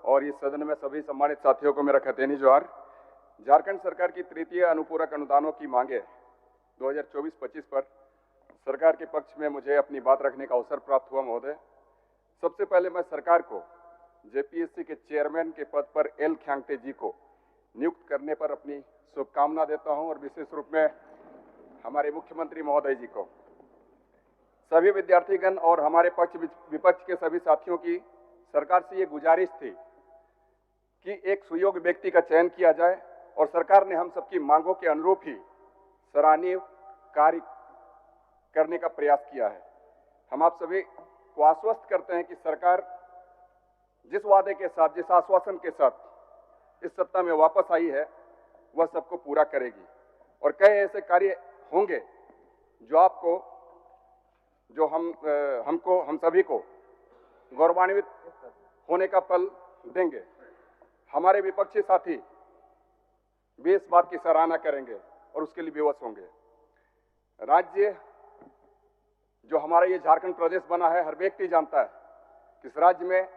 और इस सदन में सभी सम्मानित साथियों को मेरा खतैनी जोहार। झारखंड सरकार की तृतीय अनुपूरक अनुदानों की मांगे 2024-25 पर सरकार के पक्ष में मुझे अपनी बात रखने का अवसर प्राप्त हुआ महोदय। सबसे पहले मैं सरकार को जेपीएससी के चेयरमैन के पद पर एल ख्यांगते जी को नियुक्त करने पर अपनी शुभकामना देता हूं और विशेष रूप में हमारे मुख्यमंत्री महोदय जी को, सभी विद्यार्थीगण और हमारे पक्ष विपक्ष के सभी साथियों की सरकार से ये गुजारिश थी कि एक सुयोग्य व्यक्ति का चयन किया जाए और सरकार ने हम सबकी मांगों के अनुरूप ही सराहनीय कार्य करने का प्रयास किया है। हम आप सभी को आश्वस्त करते हैं कि सरकार जिस वादे के साथ, जिस आश्वासन के साथ इस सत्ता में वापस आई है वह सबको पूरा करेगी और कई ऐसे कार्य होंगे जो आपको, जो हम सभी को गौरवान्वित होने का पल देंगे। हमारे विपक्षी साथी भी इस बात की सराहना करेंगे और उसके लिए विवश होंगे। राज्य जो हमारा ये झारखंड प्रदेश बना है, हर व्यक्ति जानता है कि इस राज्य में,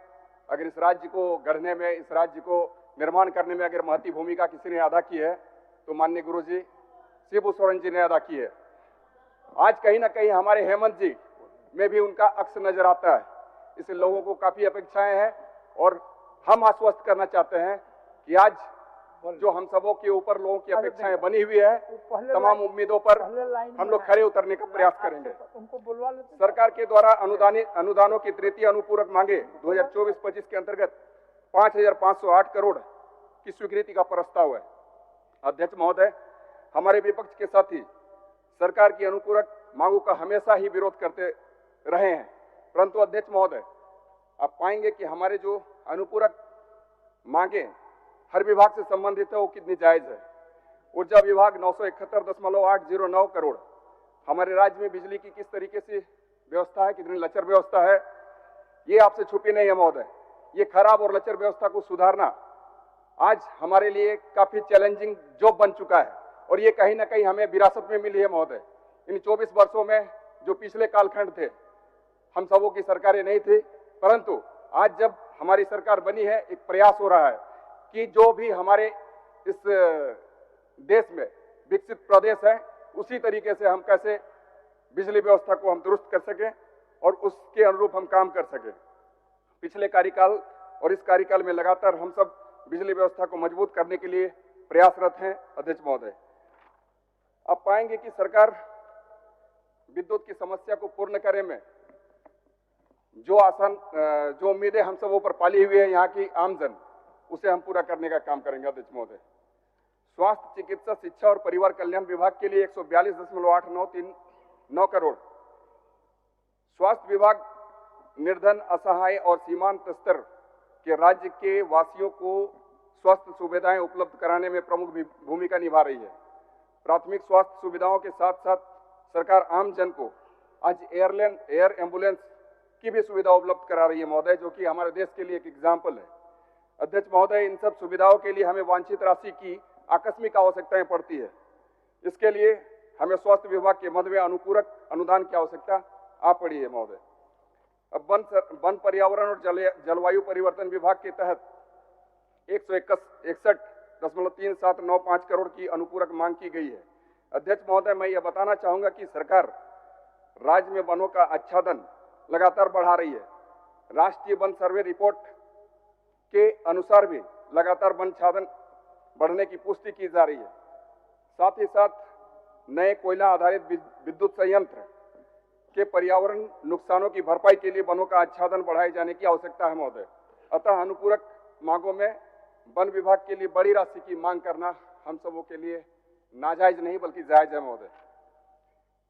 अगर इस राज्य को गढ़ने में, इस राज्य को निर्माण करने में अगर महती भूमिका किसी ने अदा की है तो माननीय गुरुजी शिबू सोरेन जी ने अदा की है। आज कहीं ना कहीं हमारे हेमंत जी में भी उनका अक्स नजर आता है। इससे लोगों को काफी अपेक्षाएं हैं और हम आश्वस्त करना चाहते हैं कि आज जो हम सबों के ऊपर लोगों की अपेक्षाएं बनी हुई है, तमाम उम्मीदों पर हम लोग खरे उतरने का प्रयास करेंगे। सरकार के द्वारा अनुदानों की तृतीय अनुपूरक मांगे 2024-25 के अंतर्गत 5,508 करोड़ की स्वीकृति का प्रस्ताव है। अध्यक्ष महोदय, हमारे विपक्ष के साथी सरकार की अनुपूरक मांगों का हमेशा ही विरोध करते रहे हैं, परंतु अध्यक्ष महोदय, आप पाएंगे कि हमारे जो अनुपूरक मांगे हर विभाग से संबंधित है वो कितनी जायज है। ऊर्जा विभाग 971.809 करोड़, हमारे राज्य में बिजली की किस तरीके से व्यवस्था है, कितनी लचर व्यवस्था है, ये आपसे छुपी नहीं है महोदय। ये खराब और लचर व्यवस्था को सुधारना आज हमारे लिए काफी चैलेंजिंग जॉब बन चुका है और ये कहीं ना कहीं हमें विरासत में मिली है महोदय। इन 24 वर्षों में जो पिछले कालखंड थे, हम सबों की सरकारें नहीं थी, परंतु आज जब हमारी सरकार बनी है, एक प्रयास हो रहा है कि जो भी हमारे इस देश में विकसित प्रदेश है, उसी तरीके से हम कैसे बिजली व्यवस्था को हम दुरुस्त कर सकें और उसके अनुरूप हम काम कर सकें। पिछले कार्यकाल और इस कार्यकाल में लगातार हम सब बिजली व्यवस्था को मजबूत करने के लिए प्रयासरत हैं। अध्यक्ष महोदय, आप पाएंगे कि सरकार विद्युत की समस्या को पूर्ण करने में जो उम्मीदें हम सबों पर पाली हुई है यहाँ की आमजन, उसे हम पूरा करने का काम करेंगे। अध्यक्ष महोदय, स्वास्थ्य, चिकित्सा, शिक्षा और परिवार कल्याण विभाग के लिए 142.839 करोड़, स्वास्थ्य विभाग निर्धन, असहाय और सीमांत स्तर के राज्य के वासियों को स्वास्थ्य सुविधाएं उपलब्ध कराने में प्रमुख भूमिका निभा रही है। प्राथमिक स्वास्थ्य सुविधाओं के साथ साथ सरकार आम जन को आज एयर एम्बुलेंस की भी सुविधा उपलब्ध करा रही है महोदय, जो कि हमारे देश के लिए एक एग्जाम्पल है। अध्यक्ष महोदय, इन सब सुविधाओं के लिए हमें वांछित राशि की आकस्मिक आवश्यकताएं पड़ती है। इसके लिए हमें स्वास्थ्य विभाग के मद में अनुपूरक अनुदान की आवश्यकता आ पड़ी है महोदय। अब वन पर्यावरण और जलवायु परिवर्तन विभाग के तहत 161.3795 करोड़ की अनुपूरक मांग की गई है। अध्यक्ष महोदय, मैं यह बताना चाहूंगा कि सरकार राज्य में वनों का आच्छादन लगातार बढ़ा रही है। राष्ट्रीय वन सर्वे रिपोर्ट के अनुसार भी लगातार वन छादन बढ़ने की पुष्टि की जा रही है। साथ ही साथ नए कोयला आधारित विद्युत संयंत्र के पर्यावरण नुकसानों की भरपाई के लिए वनों का आच्छादन बढ़ाए जाने की आवश्यकता है महोदय। अतः अनुपूरक मांगों में वन विभाग के लिए बड़ी राशि की मांग करना हम सबों के लिए नाजायज नहीं बल्कि जायज है महोदय।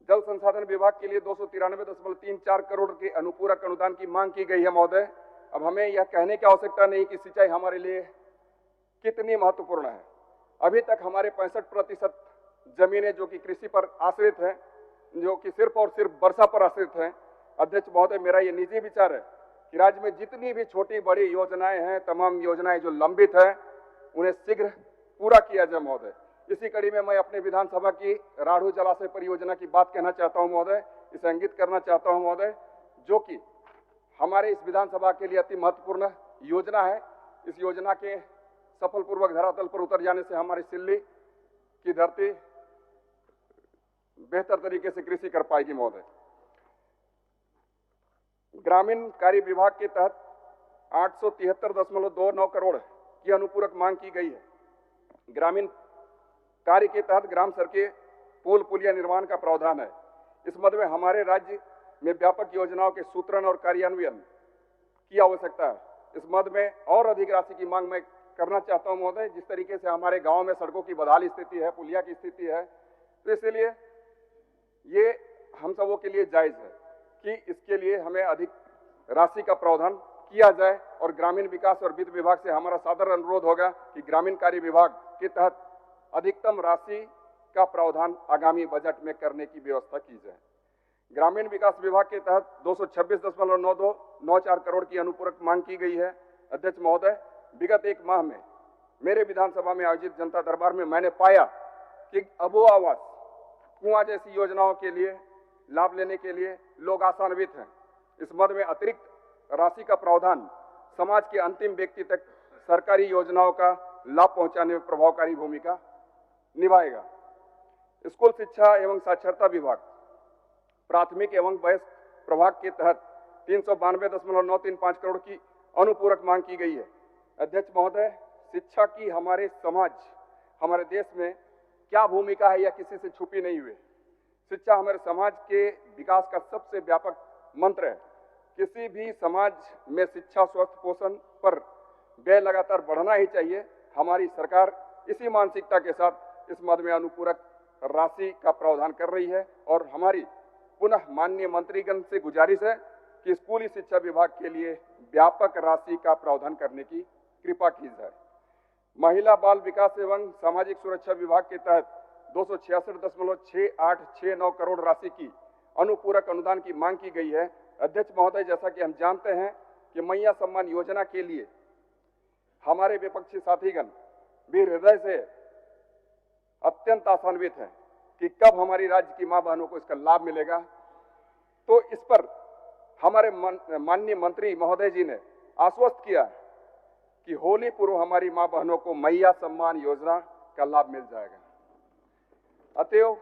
जल संसाधन विभाग के लिए 293.34 करोड़ के अनुपूरक अनुदान की मांग की गई है महोदय। अब हमें यह कहने की आवश्यकता नहीं कि सिंचाई हमारे लिए कितनी महत्वपूर्ण है। अभी तक हमारे 65% जमीनें जो कि कृषि पर आश्रित हैं, जो कि सिर्फ और सिर्फ वर्षा पर आश्रित हैं। अध्यक्ष महोदय, मेरा ये निजी विचार है कि राज्य में जितनी भी छोटी बड़ी योजनाएं हैं, तमाम योजनाएं जो लंबित हैं, उन्हें शीघ्र पूरा किया जाए महोदय। इसी कड़ी में मैं अपने विधानसभा की राढ़ू जलाशय परियोजना की बात कहना चाहता हूं महोदय, इसे इंगित करना चाहता हूं महोदय, जो कि हमारे इस विधानसभा के लिए अति महत्वपूर्ण योजना है। इस योजना के सफल पूर्वक धरातल पर उतर जाने से हमारी सिल्ली की धरती बेहतर तरीके से कृषि कर पाएगी महोदय। ग्रामीण कार्य विभाग के तहत 873.29 करोड़ की अनुपूरक मांग की गई है। ग्रामीण कार्य के तहत ग्राम सड़कें, पुल पुलिया निर्माण का प्रावधान है। इस मद में हमारे राज्य में व्यापक योजनाओं के सूत्रण और कार्यान्वयन की आवश्यकता है। इस मद में और अधिक राशि की मांग मैं करना चाहता हूं महोदय। जिस तरीके से हमारे गांव में सड़कों की बदहाल स्थिति है, पुलिया की स्थिति है, तो इसलिए ये हम सबों के लिए जायज है कि इसके लिए हमें अधिक राशि का प्रावधान किया जाए। और ग्रामीण विकास और वित्त विभाग से हमारा सादर अनुरोध होगा कि ग्रामीण कार्य विभाग के तहत अधिकतम राशि का प्रावधान आगामी बजट में करने की व्यवस्था की जाए। ग्रामीण विकास विभाग के तहत 226.9294 करोड़ की अनुपूरक मांग की गई है। अध्यक्ष महोदय, विगत एक माह में मेरे विधानसभा में आयोजित जनता दरबार में मैंने पाया कि अबो आवास, कुआं जैसी योजनाओं के लिए लाभ लेने के लिए लोग आशान्वित हैं। इस मद में अतिरिक्त राशि का प्रावधान समाज के अंतिम व्यक्ति तक सरकारी योजनाओं का लाभ पहुंचाने में प्रभावकारी भूमिका निभाएगा। स्कूल शिक्षा एवं साक्षरता विभाग, प्राथमिक एवं वयस्क प्रभाग के तहत 392.935 करोड़ की अनुपूरक मांग की गई है। अध्यक्ष महोदय, शिक्षा की हमारे समाज, हमारे देश में क्या भूमिका है यह किसी से छुपी नहीं हुई। शिक्षा हमारे समाज के विकास का सबसे व्यापक मंत्र है। किसी भी समाज में शिक्षा, स्वस्थ पोषण पर व्यय लगातार बढ़ना ही चाहिए। हमारी सरकार इसी मानसिकता के साथ इस मद में अनुपूरक राशि का प्रावधान कर रही है और हमारी पुनः माननीय मंत्रीगण से गुजारिश है कि स्कूली शिक्षा विभाग के लिए व्यापक राशि का प्रावधान करने की कृपा की जाए। महिला बाल विकास एवं सामाजिक सुरक्षा विभाग के तहत 266.6869 करोड़ राशि की अनुपूरक अनुदान की मांग की गई है। अध्यक्ष महोदय, जैसा कि हम जानते हैं कि मैया सम्मान योजना के लिए हमारे विपक्षी साथीगण भी हृदय से अत्यंत आशान्वित हैं कि कब हमारी राज्य की मां बहनों को इसका लाभ मिलेगा। तो इस पर हमारे माननीय मंत्री महोदय जी ने आश्वस्त किया कि होली पूर्व हमारी मां बहनों को मैया सम्मान योजना का लाभ मिल जाएगा। अतएव